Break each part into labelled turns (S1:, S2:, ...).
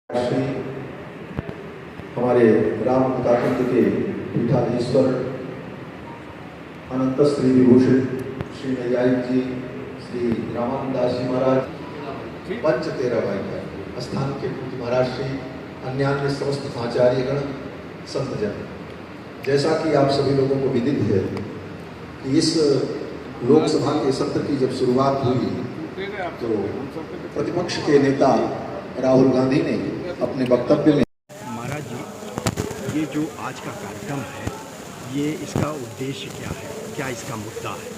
S1: श्री हमारे राम मुताकिंद के पीठाधीश्वर अनंत श्री विभूषण श्री नैयायिक जी श्री रामानंद दास जी महाराज पंच तेरह भाई स्थान के पूज्य महाराज श्री अन्य समस्त आचार्यगण संतजन, जैसा कि आप सभी लोगों को विदित है कि इस लोकसभा के सत्र की जब शुरुआत हुई तो प्रतिपक्ष के नेता राहुल गांधी ने अपने वक्तव्य में
S2: महाराज जी, ये जो आज का कार्यक्रम है, ये इसका उद्देश्य क्या है, क्या इसका मुद्दा है?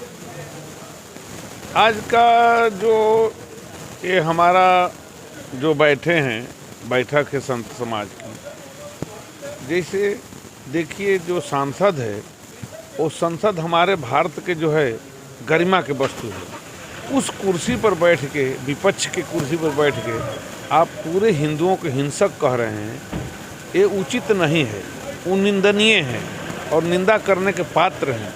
S3: आज का जो ये हमारा जो बैठे हैं बैठक है संत समाज की, जैसे देखिए जो सांसद है वो संसद हमारे भारत के जो है गरिमा के वस्तु है। उस कुर्सी पर बैठ के, विपक्ष की कुर्सी पर बैठ के आप पूरे हिंदुओं को हिंसक कह रहे हैं, ये उचित नहीं है, वो निंदनीय है और निंदा करने के पात्र हैं।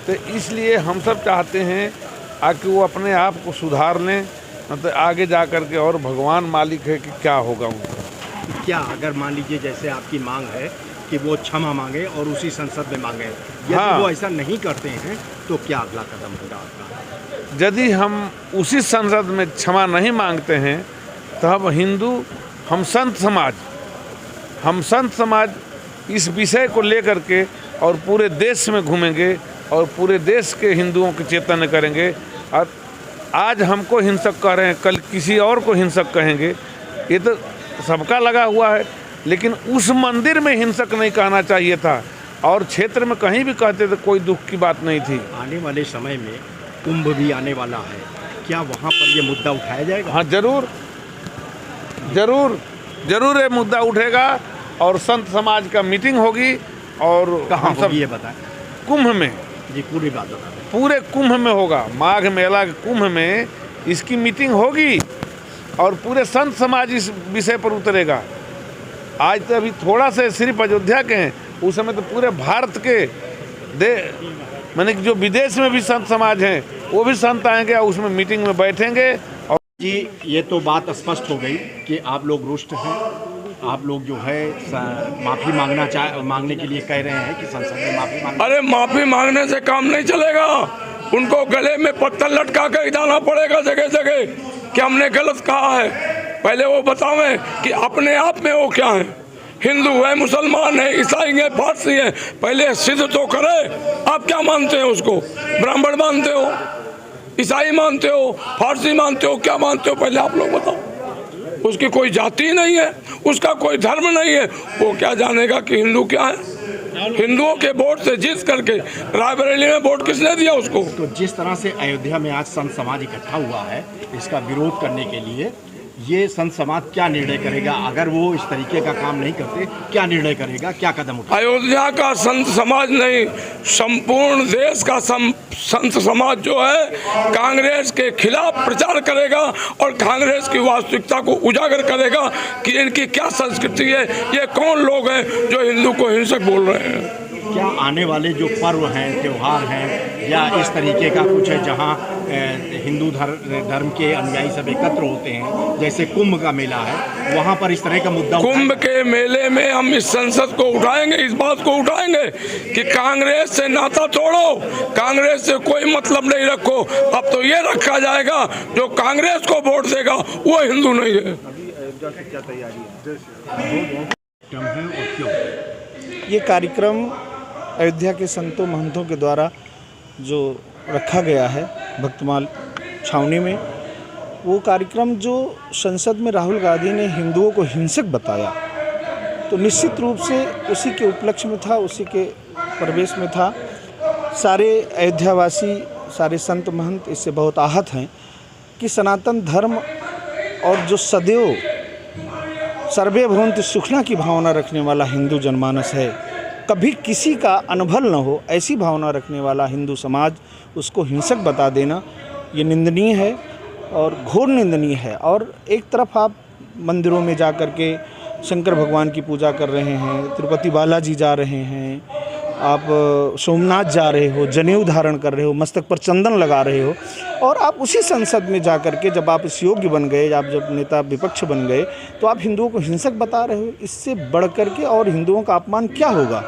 S3: तो इसलिए हम सब चाहते हैं कि वो अपने आप को सुधार लें, मतलब आगे जा कर के, और भगवान मालिक है कि क्या होगा उनका।
S2: क्या अगर मान लीजिए जैसे आपकी मांग है कि वो क्षमा मांगे और उसी संसद में मांगे, यदि वो ऐसा नहीं करते हैं तो क्या अगला कदम होगा आपका?
S3: यदि हम उसी संसद में क्षमा नहीं मांगते हैं तो हम संत समाज इस विषय को लेकर के और पूरे देश में घूमेंगे और पूरे देश के हिंदुओं के चेतन करेंगे। और आज हमको हिंसक कह रहे हैं, कल किसी और को हिंसक कहेंगे, ये तो सबका लगा हुआ है। लेकिन उस मंदिर में हिंसक नहीं कहना चाहिए था, और क्षेत्र में कहीं भी कहते तो कोई दुख की बात नहीं थी।
S2: आने वाले समय में कुंभ भी आने वाला है, क्या वहाँ पर ये मुद्दा उठाया जाएगा?
S3: हाँ, जरूर ये मुद्दा उठेगा और संत समाज का मीटिंग होगी। और
S2: कहाँ होगी ये बताएं?
S3: कुंभ में
S2: जी, पूरी बात बता दें।
S3: पूरे कुंभ में होगा, माघ मेला के कुंभ में इसकी मीटिंग होगी और पूरे संत समाज इस विषय पर उतरेगा। आज तो अभी थोड़ा से सिर्फ अयोध्या के हैं, उस समय तो पूरे भारत के माने कि जो विदेश में भी संत समाज हैं वो भी संत आएंगे और उसमें मीटिंग में बैठेंगे। और
S2: जी, ये तो बात स्पष्ट हो गई कि आप लोग रुष्ट हैं, आप लोग जो है माफ़ी मांगने के लिए कह रहे हैं कि संसद में माफ़ी मांग।
S4: अरे माफ़ी मांगने से काम नहीं चलेगा, उनको गले में पत्थर लटका कर जाना पड़ेगा जगह जगह कि हमने गलत कहा है। पहले वो बतावें कि अपने आप में वो क्या है, हिंदू है, मुसलमान है, ईसाई है, पारसी है, पहले सिद्ध तो करे। आप क्या मानते हो उसको? ब्राह्मण मानते हो, ईसाई मानते हो, फारसी मानते हो, क्या मानते हो? पहले आप लोग बताओ। उसकी कोई जाति नहीं है, उसका कोई धर्म नहीं है, वो क्या जानेगा कि हिंदू क्या है? हिंदुओं के वोट से जीत करके रायबरेली में वोट किसने दिया उसको?
S2: तो जिस तरह से अयोध्या में आज संत समाज इकट्ठा हुआ है इसका विरोध करने के लिए, ये संत समाज क्या निर्णय करेगा? अगर वो इस तरीके का काम नहीं करते, क्या निर्णय करेगा, क्या कदम उठाएगा?
S4: अयोध्या का संत समाज नहीं, संपूर्ण देश का संत समाज जो है कांग्रेस के खिलाफ प्रचार करेगा और कांग्रेस की वास्तविकता को उजागर करेगा कि इनकी क्या संस्कृति है, ये कौन लोग हैं जो हिंदू को हिंसक बोल रहे हैं।
S2: क्या आने वाले जो पर्व हैं, त्यौहार हैं, या इस तरीके का कुछ है जहां हिंदू धर्म के अनुयायी सब एकत्र होते हैं, जैसे कुंभ का मेला है, वहां पर इस तरह का मुद्दा?
S4: कुंभ के मेले में हम इस संसद को उठाएंगे, इस बात को उठाएंगे कि कांग्रेस से नाता तोड़ो, कांग्रेस से कोई मतलब नहीं रखो। अब तो ये रखा जाएगा जो कांग्रेस को वोट देगा वो हिंदू नहीं है।
S2: क्या तैयारी है?
S5: ये कार्यक्रम अयोध्या के संतों महंतों के द्वारा जो रखा गया है भक्तमाल छावनी में, वो कार्यक्रम जो संसद में राहुल गांधी ने हिंदुओं को हिंसक बताया, तो निश्चित रूप से उसी के उपलक्ष्य में था, उसी के प्रवेश में था। सारे अयोध्यावासी, सारे संत महंत इससे बहुत आहत हैं कि सनातन धर्म और जो सदैव सर्वे भवन्तु सुखना की भावना रखने वाला हिंदू जनमानस है, कभी किसी का अनभल न हो ऐसी भावना रखने वाला हिंदू समाज, उसको हिंसक बता देना ये निंदनीय है और घोर निंदनीय है। और एक तरफ आप मंदिरों में जा कर के शंकर भगवान की पूजा कर रहे हैं, तिरुपति बालाजी जा रहे हैं, आप सोमनाथ जा रहे हो, जनेऊ धारण कर रहे हो, मस्तक पर चंदन लगा रहे हो, और आप उसी संसद में जा कर के जब आप इस योग्य बन गए, आप जब नेता विपक्ष बन गए, तो आप हिंदुओं को हिंसक बता रहे हो। इससे बढ़ कर के और हिंदुओं का अपमान क्या होगा?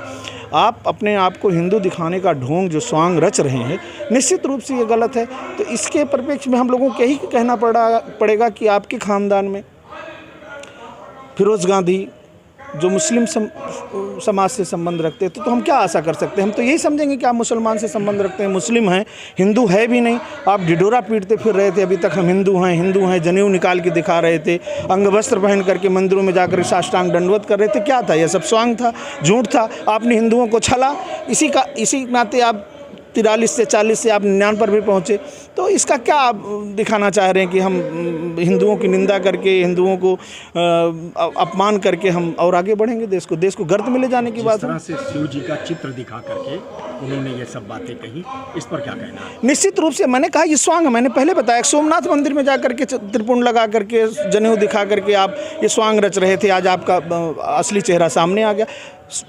S5: आप अपने आप को हिंदू दिखाने का ढोंग जो स्वांग रच रहे हैं, निश्चित रूप से ये गलत है। तो इसके परिप्रेक्ष्य में हम लोगों को यही कहना पड़ेगा कि आपके ख़ानदान में फिरोज़ गांधी जो मुस्लिम समाज से संबंध रखते थे, तो हम क्या आशा कर सकते हैं? हम तो यही समझेंगे कि आप मुसलमान से संबंध रखते हैं, मुस्लिम हैं, हिंदू है भी नहीं। आप ढिढोरा पीटते फिर रहे थे अभी तक, हम हिंदू हैं, जनेऊ निकाल के दिखा रहे थे, अंग वस्त्र पहन करके मंदिरों में जाकर साष्टांग दंडवत कर रहे थे। क्या था? यह सब स्वांग था, झूठ था। आपने हिंदुओं को छला, इसी नाते आप 43 से 40 से आप 99 पर भी पहुँचे। तो इसका क्या आप दिखाना चाह रहे हैं कि हम हिंदुओं की निंदा करके, हिंदुओं को अपमान करके हम और आगे बढ़ेंगे? देश को गर्त में ले जाने की बात है।
S2: जिस तरह से शिव जी का चित्र दिखा करके उन्होंने ये सब बातें कही, इस पर क्या कहना है?
S5: निश्चित रूप से मैंने कहा ये स्वांग है। मैंने पहले बताया, सोमनाथ मंदिर में जा करके त्रिपुंड लगा करके, जनेऊ दिखा करके आप ये स्वांग रच रहे थे। आज आपका असली चेहरा सामने आ गया।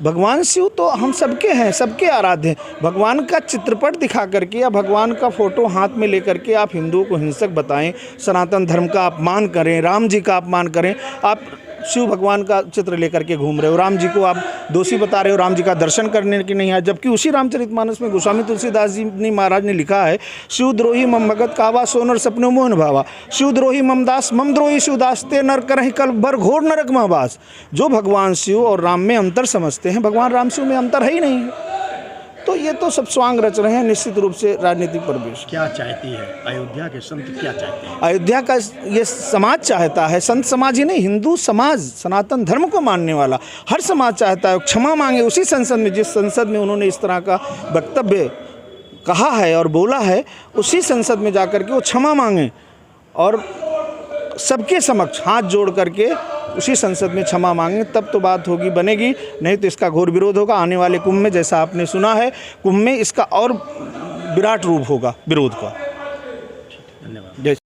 S5: भगवान शिव तो हम सबके हैं, सबके आराध्य हैं। भगवान का चित्रपट दिखा करके या भगवान का फोटो हाथ में लेकर के आप हिंदुओं को हिंसक बताएं, सनातन धर्म का अपमान करें, राम जी का अपमान करें। आप शिव भगवान का चित्र लेकर के घूम रहे हो, राम जी को आप दोषी बता रहे हो, राम जी का दर्शन करने की नहीं है। जबकि उसी रामचरितमानस में गोस्वामी तुलसीदास जी ने महाराज ने लिखा है, शिवद्रोही मम भगत कावा सोनर सपनो मोहन भावा, शिवद्रोही मम दास मम द्रोही शिवदास ते नर करहि कल भर घोर नरक महवास। जो भगवान शिव और राम में अंतर समझते हैं, भगवान राम शिव में अंतर है ही नहीं है। तो ये तो सब स्वांग रच रहे हैं, निश्चित रूप से राजनीतिक परिवेश।
S2: क्या चाहती है अयोध्या के संत, क्या चाहते हैं?
S5: अयोध्या का ये समाज चाहता है, संत समाज ही नहीं, हिंदू समाज, सनातन धर्म को मानने वाला हर समाज चाहता है क्षमा मांगे उसी संसद में, जिस संसद में उन्होंने इस तरह का वक्तव्य कहा है और बोला है, उसी संसद में जाकर के वो क्षमा मांगे और सबके समक्ष हाथ जोड़ करके उसी संसद में क्षमा मांगे। तब तो बात होगी, बनेगी। नहीं तो इसका घोर विरोध होगा। आने वाले कुंभ में, जैसा आपने सुना है, कुंभ में इसका और विराट रूप होगा विरोध का।
S2: धन्यवाद।